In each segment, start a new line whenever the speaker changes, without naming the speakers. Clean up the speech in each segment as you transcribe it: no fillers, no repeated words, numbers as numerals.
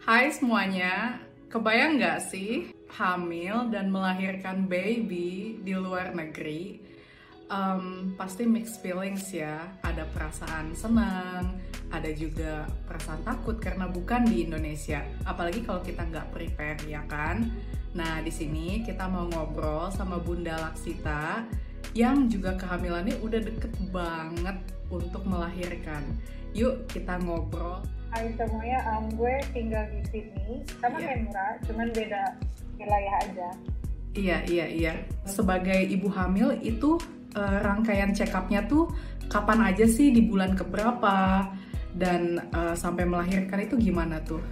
Hai semuanya, kebayang nggak sih hamil dan melahirkan baby di luar negeri? Pasti mixed feelings ya, ada perasaan senang, ada juga perasaan takut karena bukan di Indonesia. Apalagi kalau kita nggak prepare ya kan? Nah di sini kita mau ngobrol sama Bunda Laksita yang juga kehamilannya udah deket banget untuk melahirkan. Yuk kita ngobrol.
Hai semuanya, gue tinggal di Sydney, sama kayak Mura, cuman beda wilayah aja.
Iya. Sebagai ibu hamil itu rangkaian check up-nya tuh kapan aja sih, di bulan keberapa, dan sampai melahirkan itu gimana tuh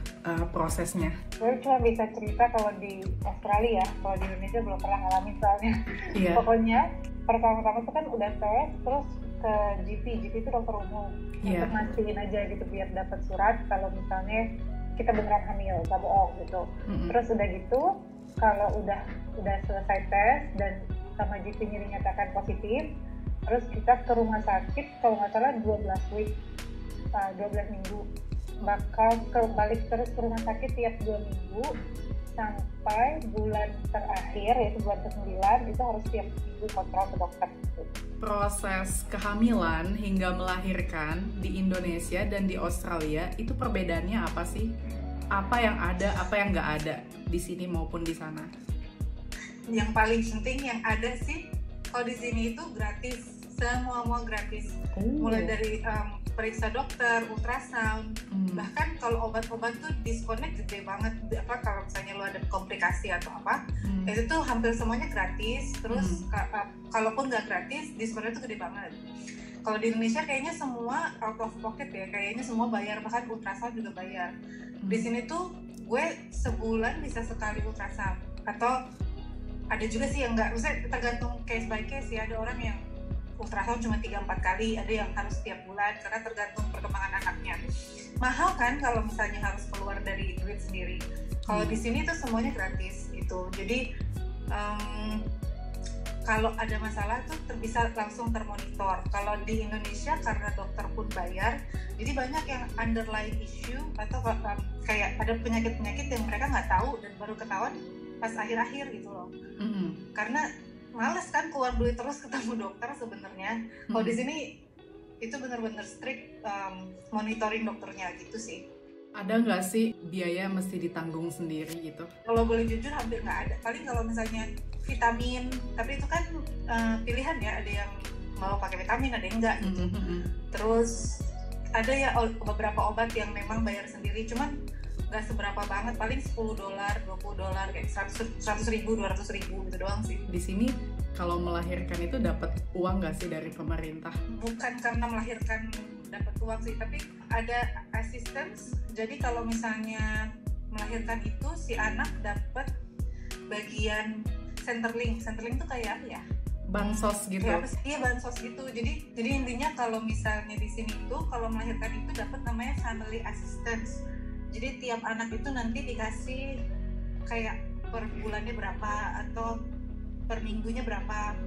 prosesnya?
Gue cuma bisa cerita kalau di Australia, kalau di Indonesia belum pernah ngalamin soalnya.
Iya.
Pokoknya pertama-tama tuh kan udah tes, terus ke GP itu dokter umum.
Iya.
Untuk mastiin aja gitu biar dapat surat kalau misalnya kita beneran hamil, gak bohong gitu. Terus udah gitu, kalau udah selesai tes dan sama GP-nya dinyatakan positif, terus kita ke rumah sakit kalau nggak salah 12 minggu, bakal balik terus ke rumah sakit tiap 2 minggu sampai bulan terakhir, yaitu bulan ke-9 itu harus tiap minggu kontrol ke dokter gitu.
Proses kehamilan hingga melahirkan di Indonesia dan di Australia itu perbedaannya apa sih? Apa yang ada, apa yang nggak ada di sini maupun di sana?
Yang paling penting yang ada sih, kalau di sini itu gratis, semua gratis. Mulai dari periksa dokter, ultrasound, bahkan kalau obat-obat tuh diskonnya gede banget. Kalau misalnya lo ada komplikasi atau apa, itu tuh hampir semuanya gratis. Terus kalaupun nggak gratis, diskonnya tuh gede banget. Kalau di Indonesia kayaknya semua out of pocket ya, kayaknya semua bayar, bahkan ultrasound juga bayar. Di sini tuh gue sebulan bisa sekali ultrasound, atau ada juga sih yang nggak, maksudnya tergantung case by case ya. Ada orang yang ultrasound cuma 3-4 kali, ada yang harus setiap bulan karena tergantung perkembangan anaknya. Mahal kan kalau misalnya harus keluar dari duit sendiri. Kalau di sini tuh semuanya gratis gitu. Jadi kalau ada masalah tuh bisa langsung termonitor. Kalau di Indonesia karena dokter pun bayar, jadi banyak yang underlying issue atau kayak ada penyakit-penyakit yang mereka nggak tahu dan baru ketahuan pas akhir-akhir gitu loh. Karena males kan keluar duit terus ketemu dokter sebenarnya. Kalau di sini itu benar-benar strict monitoring dokternya gitu sih.
Ada nggak sih biaya mesti ditanggung sendiri gitu?
Kalau boleh jujur hampir nggak ada. Paling kalau misalnya vitamin, tapi itu kan pilihan ya. Ada yang mau pakai vitamin, ada yang enggak gitu. Terus ada ya beberapa obat yang memang bayar sendiri, cuman nggak seberapa banget, paling $10, $20, kayak 100 ribu, 200 ribu gitu doang sih.
Di sini kalau melahirkan itu dapat uang nggak sih dari pemerintah?
Bukan karena melahirkan dapat uang sih, tapi ada assistance. Jadi kalau misalnya melahirkan itu si anak dapat bagian Centerlink itu kayak apa ya?
Bansos gitu.
Iya, bansos gitu. Jadi intinya kalau misalnya di sini itu kalau melahirkan itu dapat namanya family assistance. Jadi tiap anak itu nanti dikasih kayak per bulannya berapa atau per minggunya berapa,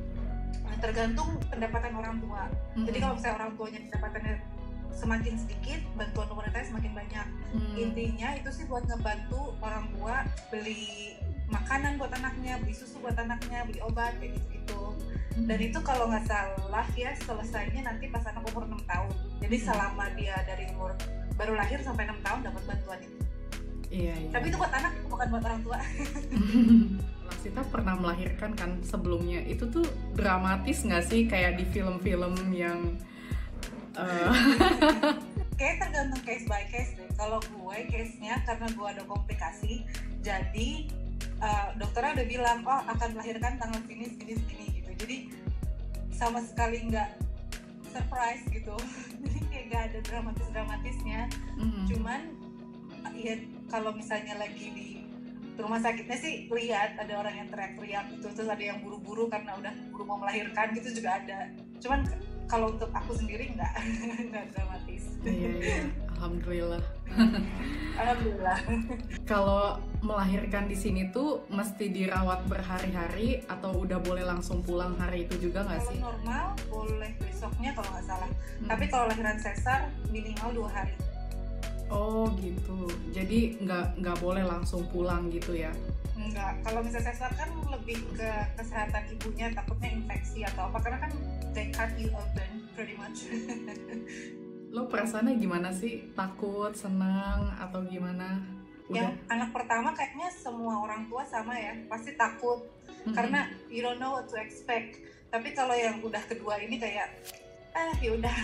tergantung pendapatan orang tua. Jadi kalau misalnya orang tuanya pendapatannya semakin sedikit, bantuan pemerintahnya semakin banyak. Intinya itu sih buat ngebantu orang tua beli makanan buat anaknya, beli susu buat anaknya, beli obat kayak gitu-gitu. Dan itu kalau nggak salah ya selesainya nanti pas anak umur 6 tahun. Jadi selama dia dari umur baru lahir sampai 6 tahun dapat bantuan itu.
Iya.
Tapi itu buat anak, bukan buat orang tua.
Laksita pernah melahirkan kan sebelumnya, itu tuh dramatis nggak sih kayak di film-film yang
kayak tergantung case by case deh. Kalau gue case-nya karena gue ada komplikasi, jadi dokternya udah bilang akan melahirkan tanggal segini gitu. Jadi sama sekali nggak surprise gitu. Jadi kayak gak ada dramatisnya. Cuman ya kalau misalnya lagi di rumah sakitnya sih lihat ada orang yang teriak-teriak gitu, terus ada yang buru-buru karena udah buru mau melahirkan gitu juga ada. Cuman kalau untuk aku sendiri nggak dramatis.
Iya. Alhamdulillah.
Alhamdulillah.
Kalau melahirkan di sini tuh mesti dirawat berhari-hari atau udah boleh langsung pulang hari itu juga nggak sih?
Kalau normal boleh besoknya kalau nggak salah. Tapi kalau lahiran sesar minimal 2 hari.
Oh gitu, jadi nggak boleh langsung pulang gitu ya?
Enggak, kalau misalnya sesar kan lebih ke kesehatan ibunya, takutnya infeksi atau apa, karena kan they cut you open pretty much.
Lo perasaannya gimana sih? Takut, senang, atau gimana?
Yang anak pertama kayaknya semua orang tua sama ya, pasti takut karena you don't know what to expect. Tapi kalau yang udah kedua ini kayak ya udah.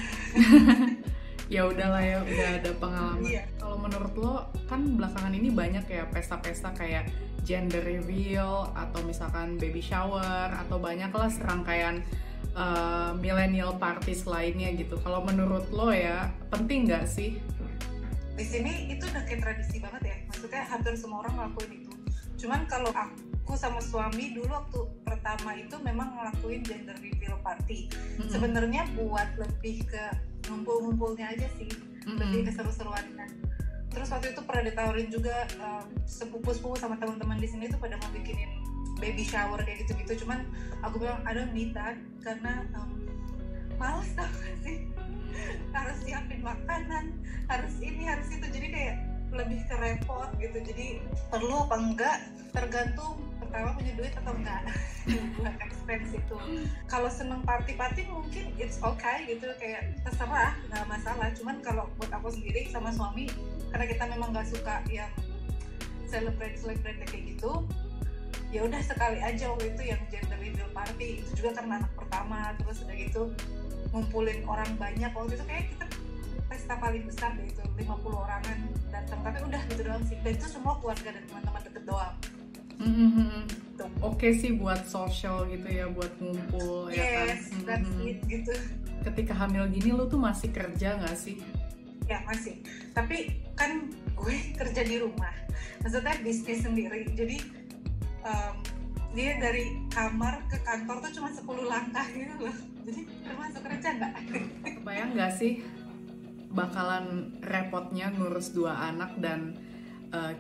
Ya udahlah ya, udah ada pengalaman.
Iya.
Kalau menurut lo kan belakangan ini banyak ya pesta-pesta kayak gender reveal atau misalkan baby shower atau banyaklah serangkaian millennial parties lainnya gitu. Kalau menurut lo ya penting nggak sih?
Di sini itu udah kayak tradisi banget ya, maksudnya hampir semua orang ngelakuin itu. Cuman kalau aku sama suami dulu waktu pertama itu memang ngelakuin gender reveal party. Sebenarnya buat lebih ke ngumpul-ngumpulnya aja sih, lebih ke seru-seruannya. Terus waktu itu pernah ditawarin juga sepupu-sepupu sama teman-teman di sini tuh pada mau bikinin baby shower kayak gitu-gitu. Cuman aku bilang I don't need that karena males tau gak sih, harus siapin makanan, harus ini harus itu, jadi kayak lebih ke repot gitu. Jadi perlu apa enggak tergantung pertama punya duit atau enggak buat expense itu. Kalau seneng party-party mungkin it's okay gitu, kayak terserah, nggak masalah. Cuman kalau buat aku sendiri sama suami, karena kita memang nggak suka yang celebrate kayak gitu, ya udah sekali aja waktu itu yang gender reveal party. Itu juga karena anak pertama, terus udah gitu ngumpulin orang banyak. Waktu itu kayak kita pesta paling besar deh itu, 50 orangan datang, tapi udah gitu doang sih. Dan itu semua keluarga dan teman-teman deket doang.
Oke sih buat social gitu ya, buat ngumpul.
Yes,
ya kan?
that's it gitu.
Ketika hamil gini lo tuh masih kerja nggak sih?
Ya masih, tapi kan gue kerja di rumah, maksudnya bisnis sendiri, jadi dia dari kamar ke kantor tuh cuma 10 langkah gitu loh. Jadi termasuk kerja nggak?
Kebayang nggak sih bakalan repotnya ngurus 2 anak dan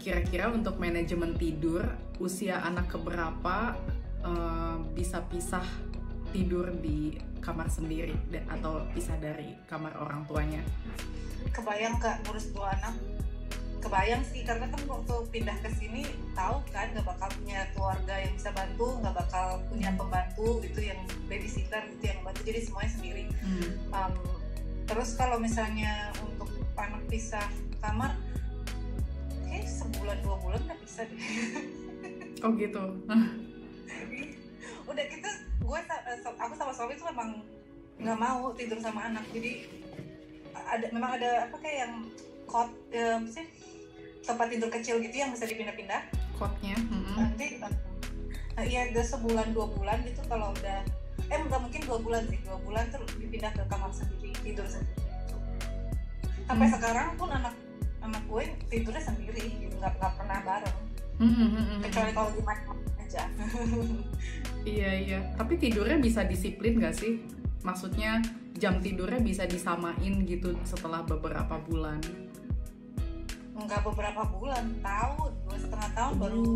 kira-kira untuk manajemen tidur usia anak keberapa bisa pisah tidur di kamar sendiri atau pisah dari kamar orang tuanya?
Kebayang nggak ngurus 2 anak? Kebayang sih, karena kan waktu pindah ke sini tahu kan nggak bakal punya keluarga yang bisa bantu, nggak bakal punya pembantu gitu yang babysitter gitu yang bantu, jadi semuanya sendiri. Terus kalau misalnya untuk anak pisah kamar, kayak sebulan 2 bulan udah bisa deh.
Oh gitu.
Udah gitu, aku sama suami tuh memang nggak mau tidur sama anak, jadi memang ada apa kayak yang cot sih, tempat tidur kecil gitu yang bisa dipindah-pindah
cotnya.
Nanti iya udah sebulan 2 bulan gitu, kalau udah nggak mungkin 2 bulan sih, 2 bulan tuh dipindah ke kamar sendiri, tidur sendiri. Sampai sekarang pun anak gue tidurnya sendiri gitu, nggak pernah bareng. Kecuali kalau di main aja.
Iya, tapi tidurnya bisa disiplin nggak sih? Maksudnya jam tidurnya bisa disamain gitu setelah beberapa bulan?
Enggak beberapa bulan, tahun, 2,5 tahun baru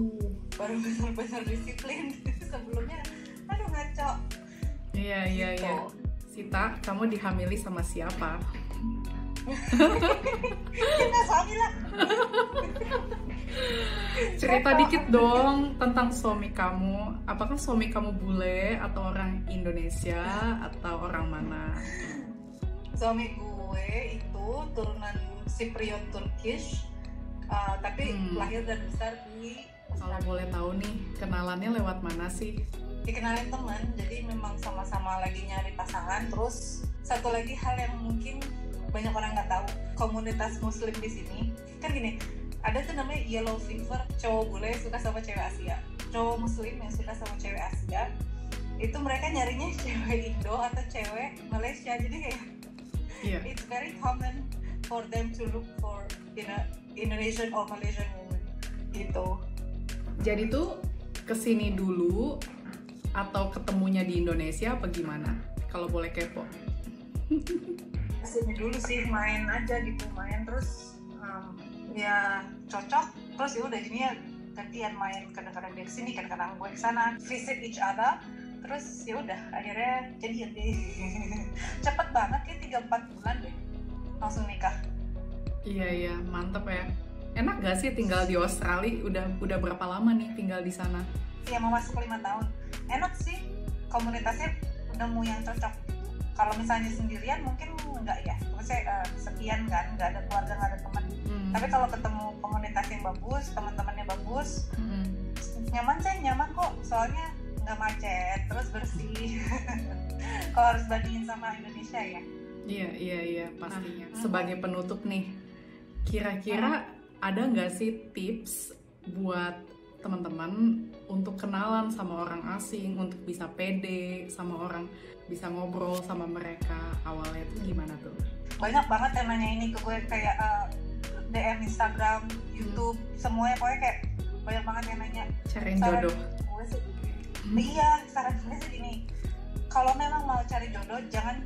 benar-benar disiplin. Sebelumnya aduh ngaco.
Iya. Sita, kamu dihamili sama siapa?
Kita suami lah.
Cerita dikit dong tentang suami kamu. Apakah suami kamu bule atau orang Indonesia atau orang mana?
Suami gue itu turunan Cypriot Turkish, tapi lahir dan besar di Australia.
Kalau boleh tahu nih, kenalannya lewat mana sih?
Dikenalin teman, jadi memang sama-sama lagi nyari pasangan. Terus satu lagi hal yang mungkin banyak orang nggak tahu, komunitas muslim di sini kan gini, ada tuh namanya yellow fever, cowok bule suka sama cewek Asia, cowok muslim yang suka sama cewek Asia, itu mereka nyarinya cewek Indo atau cewek Malaysia, jadi kayak it's very common for them to look for Indonesian or Malaysian woman gitu.
Jadi tuh kesini dulu atau ketemunya di Indonesia apa gimana? Kalau boleh kepo.
Kesini dulu sih, main aja gitu, main terus ya cocok, terus ya udah jadinya gantian main, kadang-kadang dia kesini, kadang-kadang gue kesana, visit each other, terus ya udah akhirnya jadian deh. Cepet banget ya, 3-4 bulan deh langsung nikah.
Iya, mantep ya. Enak gak sih tinggal di Australia? Udah berapa lama nih tinggal di sana?
Iya, mau masuk 5 tahun. Enak sih, komunitasnya nemu yang cocok. Kalau misalnya sendirian mungkin enggak ya. Maksudnya sekian kan, nggak ada keluarga, nggak ada teman. Tapi kalau ketemu komunitas yang bagus, teman-temannya bagus, nyaman kok. Soalnya nggak macet, terus bersih. Kalau harus bandingin sama Indonesia ya.
Iya, pastinya. Sebagai penutup nih, kira-kira ada nggak sih tips buat teman-teman untuk kenalan sama orang asing, untuk bisa pede sama orang, bisa ngobrol sama mereka? Awalnya tuh gimana tuh?
Banyak banget yang nanya ini ke gue, kayak DM Instagram, YouTube, semuanya pokoknya kayak banyak banget yang nanya.
Cariin jodoh.
Gue sih, iya, saran gue sih gini, kalau memang mau cari jodoh jangan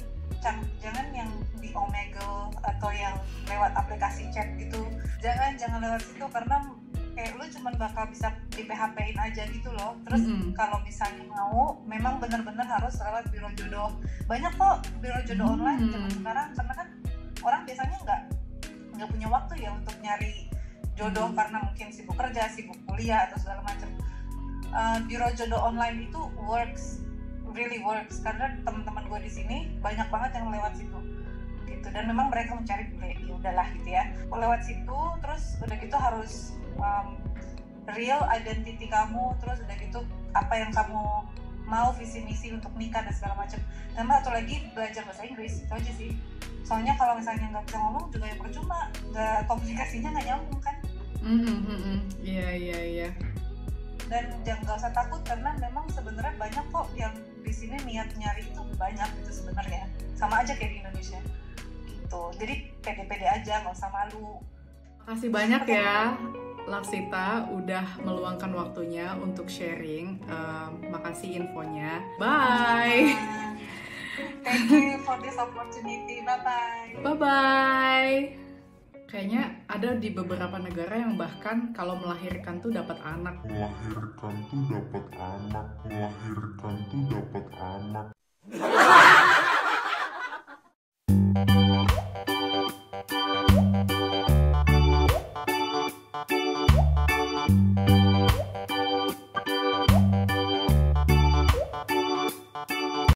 yang di Omegle atau yang lewat aplikasi chat gitu, jangan lewat situ, karena kayak lu cuman bakal bisa di PHP-in aja gitu loh. Terus kalau misalnya mau, memang benar-benar harus lewat biro jodoh. Banyak kok biro jodoh online zaman sekarang, karena kan orang biasanya nggak punya waktu ya untuk nyari jodoh karena mungkin sibuk kerja, sibuk kuliah atau segala macam. Biro jodoh online itu really works, karena teman-teman gue di sini banyak banget yang lewat situ gitu, dan memang mereka mencari ya udahlah gitu ya, lewat situ. Terus udah gitu harus real identity kamu, terus udah gitu apa yang kamu mau, visi misi untuk nikah dan segala macam. Dan satu lagi, belajar bahasa Inggris, itu aja sih. Soalnya kalau misalnya nggak bisa ngomong juga ya percuma, komunikasinya nggak nyambung kan.
Iya.
Dan jangan, nggak usah takut, karena memang sebenarnya banyak kok yang di sini niat nyari itu banyak gitu sebenarnya, sama aja kayak di Indonesia gitu. Jadi pede-pede aja, nggak usah malu.
Makasih banyak ya Laksita udah meluangkan waktunya untuk sharing. Makasih infonya. Bye.
Thank you for this opportunity. Bye bye.
Kayaknya ada di beberapa negara yang bahkan kalau melahirkan tuh dapat anak.
Melahirkan tuh dapat anak.